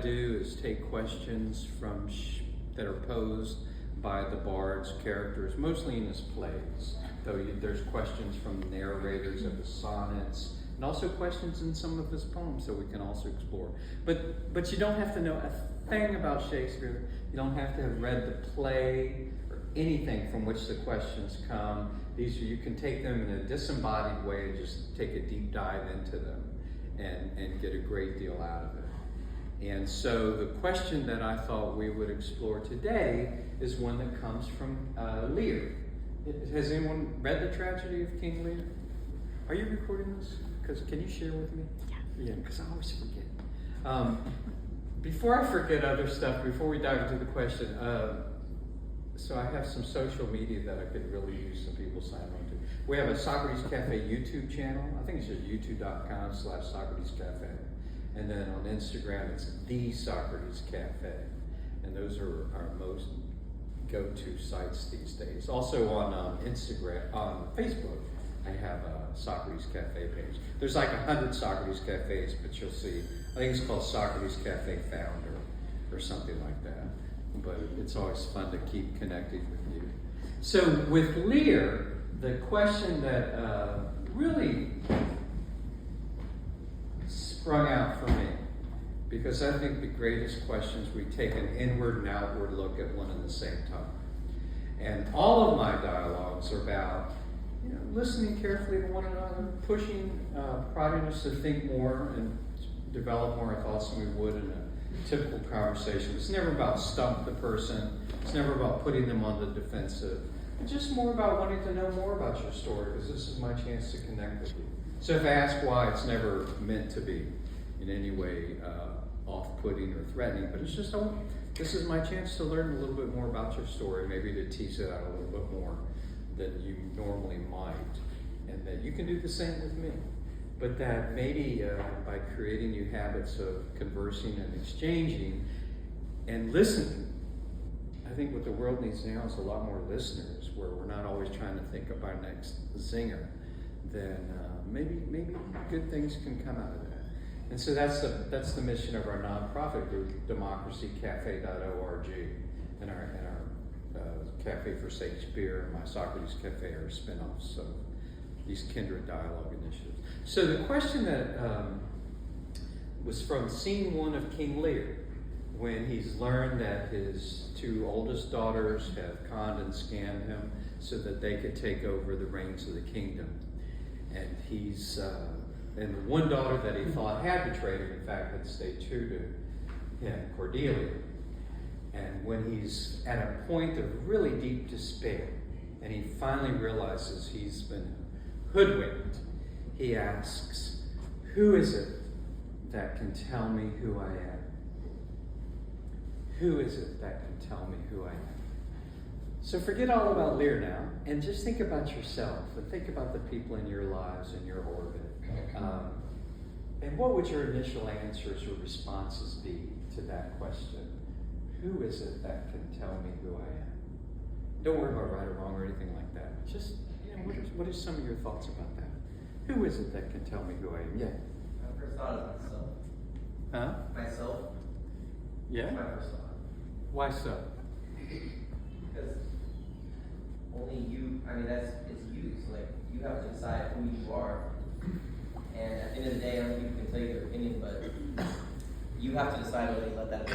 do is take questions from that are posed by the bard's characters, mostly in his plays, though there's questions from the narrators of his sonnets, and also questions in some of his poems that we can also explore. But you don't have to know a thing about Shakespeare. You don't have to have read the play or anything from which the questions come. You can take them in a disembodied way and just take a deep dive into them and get a great deal out of it. And so the question that I thought we would explore today is one that comes from Lear. Has anyone read the tragedy of King Lear? Are you recording this? Because can you share with me? Yeah, because I always forget. Before I forget other stuff, before we dive into the question, so I have some social media that I could really use some people sign on to. We have a Socrates Cafe YouTube channel. I think it's just youtube.com/Socrates Cafe. And then on Instagram, it's The Socrates Cafe. And those are our most go-to sites these days. Also on Instagram, on Facebook, I have a Socrates Cafe page. There's like 100 Socrates Cafes, but you'll see, I think it's called Socrates Cafe Founder or something like that. But it's always fun to keep connected with you. So with Lear, the question that really sprung out for me, because I think the greatest questions, we take an inward and outward look at one at the same time. And all of my dialogues are about listening carefully to one another, prodding us to think more and develop more thoughts than we would in a typical conversation. It's never about stump the person. It's never about putting them on the defensive. It's just more about wanting to know more about your story, because this is my chance to connect with you. So if I ask why, it's never meant to be in any way off-putting or threatening, but it's just, this is my chance to learn a little bit more about your story, maybe to tease it out a little bit more than you normally might, and that you can do the same with me. But that maybe by creating new habits of conversing and exchanging and listening, I think what the world needs now is a lot more listeners, where we're not always trying to think of our next zinger. Then maybe good things can come out of that. And so that's the mission of our nonprofit group, democracycafe.org, and our Cafe for Shakespeare and my Socrates Cafe are spin-offs of these kindred dialogue initiatives. So the question that was from scene 1 of King Lear, when he's learned that his 2 oldest daughters have conned and scammed him so that they could take over the reins of the kingdom. And and the one daughter that he thought had betrayed him, in fact, had stayed true to him, Cordelia. And when he's at a point of really deep despair, and he finally realizes he's been hoodwinked, he asks, "Who is it that can tell me who I am? Who is it that can tell me who I am?" So forget all about Lear now, and just think about yourself, and think about the people in your lives, in your orbit. And what would your initial answers or responses be to that question? Who is it that can tell me who I am? Don't worry about right or wrong or anything like that. Just, what are some of your thoughts about that? Who is it that can tell me who I am? Yeah. My first thought is myself. Huh? Myself. Yeah? That's my first thought. Why so? Because only you, it's you. So like, you have to decide who you are. And at the end of the day, other people can tell you their opinion, but you have to decide whether you let that